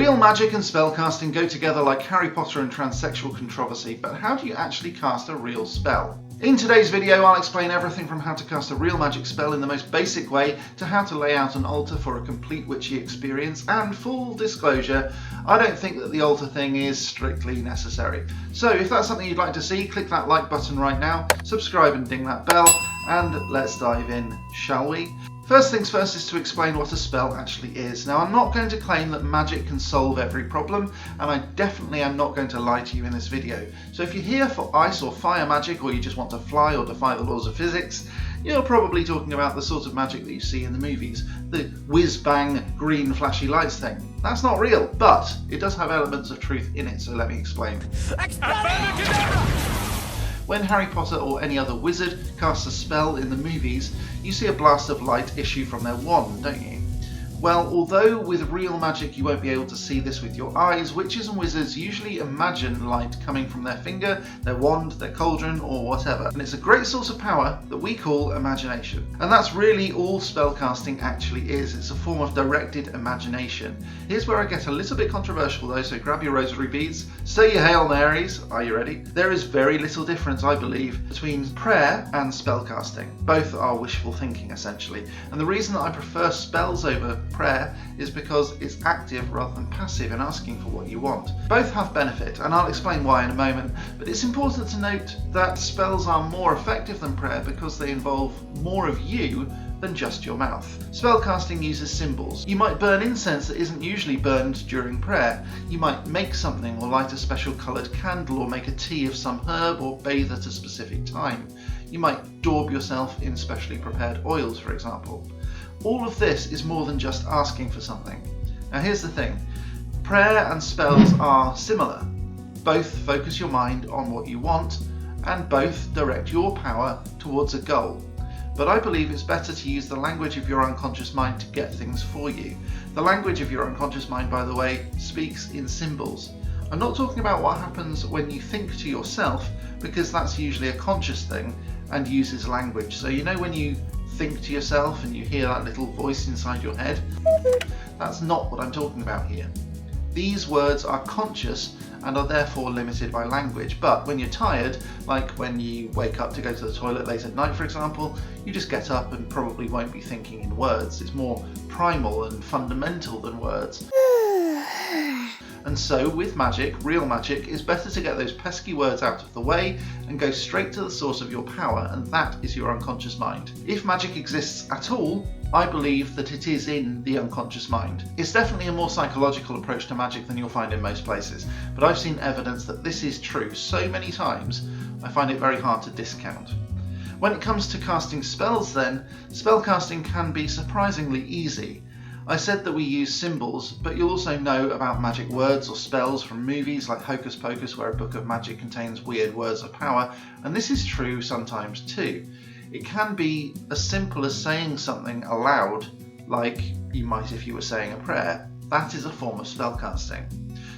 Real magic and spellcasting go together like Harry Potter and transsexual controversy, but how do you actually cast a real spell? In today's video, I'll explain everything from how to cast a real magic spell in the most basic way to how to lay out an altar for a complete witchy experience, and full disclosure, I don't think that the altar thing is strictly necessary. So if that's something you'd like to see, click that like button right now, subscribe and ding that bell, and let's dive in, shall we? First things first is to explain what a spell actually is. Now, I'm not going to claim that magic can solve every problem, and I definitely am not going to lie to you in this video. So if you're here for ice or fire magic, or you just want to fly or defy the laws of physics, you're probably talking about the sort of magic that you see in the movies, the whiz-bang green flashy lights thing. That's not real, but it does have elements of truth in it, so let me explain. When Harry Potter or any other wizard casts a spell in the movies, you see a blast of light issue from their wand, don't you? Well, although with real magic you won't be able to see this with your eyes, witches and wizards usually imagine light coming from their finger, their wand, their cauldron, or whatever. And it's a great source of power that we call imagination. And that's really all spellcasting actually is. It's a form of directed imagination. Here's where I get a little bit controversial though, so grab your rosary beads, say your Hail Marys. Are you ready? There is very little difference, I believe, between prayer and spellcasting. Both are wishful thinking, essentially. And the reason that I prefer spells over prayer is because it's active rather than passive in asking for what you want. Both have benefit, and I'll explain why in a moment, but it's important to note that spells are more effective than prayer because they involve more of you than just your mouth. Spellcasting uses symbols. You might burn incense that isn't usually burned during prayer. You might make something or light a special coloured candle or make a tea of some herb or bathe at a specific time. You might daub yourself in specially prepared oils, for example. All of this is more than just asking for something. Now here's the thing, prayer and spells are similar. Both focus your mind on what you want and both direct your power towards a goal. But I believe it's better to use the language of your unconscious mind to get things for you. The language of your unconscious mind, by the way, speaks in symbols. I'm not talking about what happens when you think to yourself, because that's usually a conscious thing and uses language. So you know when you think to yourself and you hear that little voice inside your head? That's not what I'm talking about here. These words are conscious and are therefore limited by language, but when you're tired, like when you wake up to go to the toilet late at night for example, you just get up and probably won't be thinking in words. It's more primal and fundamental than words. And so with magic, real magic, it's better to get those pesky words out of the way and go straight to the source of your power, and that is your unconscious mind. If magic exists at all, I believe that it is in the unconscious mind. It's definitely a more psychological approach to magic than you'll find in most places, but I've seen evidence that this is true so many times, I find it very hard to discount. When it comes to casting spells then, spellcasting can be surprisingly easy. I said that we use symbols, but you'll also know about magic words or spells from movies like Hocus Pocus, where a book of magic contains weird words of power, and this is true sometimes too. It can be as simple as saying something aloud, like you might if you were saying a prayer. That is a form of spellcasting.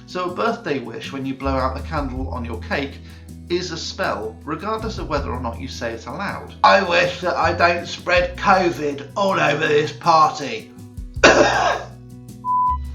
So a birthday wish, when you blow out the candle on your cake, is a spell, regardless of whether or not you say it aloud. I wish that I don't spread COVID all over this party.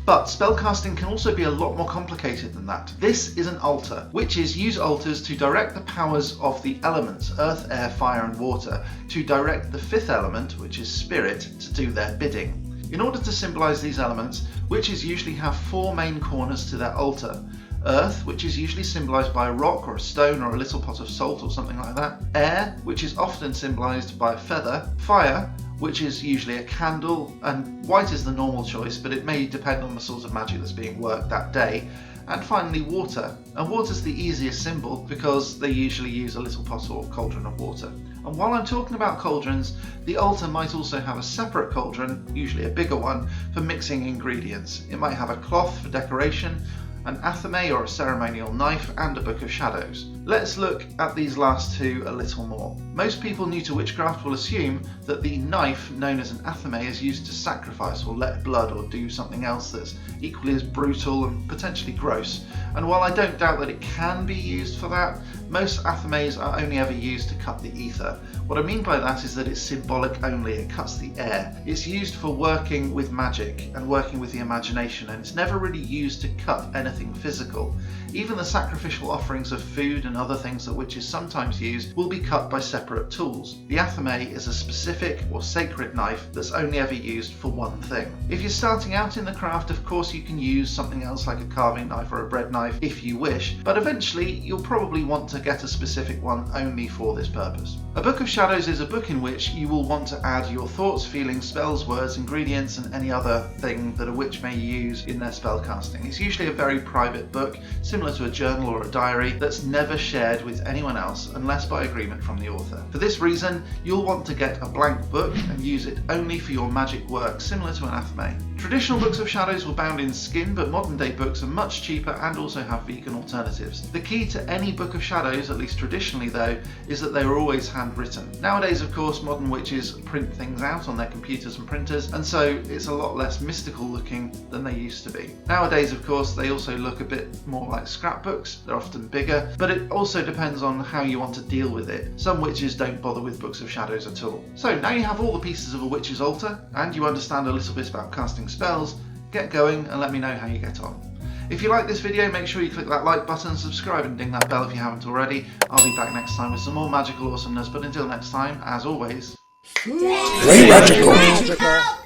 But spellcasting can also be a lot more complicated than that. This is an altar. Witches use altars to direct the powers of the elements, earth, air, fire and water, to direct the fifth element, which is spirit, to do their bidding. In order to symbolise these elements, witches usually have four main corners to their altar. Earth, which is usually symbolised by a rock or a stone or a little pot of salt or something like that. Air, which is often symbolised by a feather. Fire, which is usually a candle, and white is the normal choice, but it may depend on the sort of magic that's being worked that day. And finally water, and water's the easiest symbol because they usually use a little pot or cauldron of water. And while I'm talking about cauldrons, the altar might also have a separate cauldron, usually a bigger one, for mixing ingredients. It might have a cloth for decoration, an Athames or a ceremonial knife, and a book of shadows. Let's look at these last two a little more. Most people new to witchcraft will assume that the knife known as an Athame is used to sacrifice or let blood or do something else that's equally as brutal and potentially gross. And while I don't doubt that it can be used for that, most Athames are only ever used to cut the ether. What I mean by that is that it's symbolic only, it cuts the air. It's used for working with magic and working with the imagination, and it's never really used to cut anything physical. Even the sacrificial offerings of food and other things that witches sometimes use will be cut by separate tools. The Athame is a specific or sacred knife that's only ever used for one thing. If you're starting out in the craft, of course you can use something else like a carving knife or a bread knife if you wish, but eventually you'll probably want to get a specific one only for this purpose. A Book of Shadows is a book in which you will want to add your thoughts, feelings, spells, words, ingredients, and any other thing that a witch may use in their spell casting. It's usually a very private book, similar to a journal or a diary, that's never shared with anyone else unless by agreement from the author. For this reason, you'll want to get a blank book and use it only for your magic work, similar to an Athame. Traditional Books of Shadows were bound in skin, but modern day books are much cheaper and also have vegan alternatives. The key to any Book of Shadows, at least traditionally though, is that they were always handwritten. Nowadays, of course, modern witches print things out on their computers and printers, and so it's a lot less mystical looking than they used to be. Nowadays, of course, they also look a bit more like scrapbooks. They're often bigger, but it also depends on how you want to deal with it. Some witches don't bother with Books of Shadows at all. So now you have all the pieces of a witch's altar, and you understand a little bit about casting spells. Get going and let me know how you get on. If you like this video, make sure you click that like button, subscribe and ding that bell if you haven't already. I'll be back next time with some more magical awesomeness, but until next time, as always, Stay magical.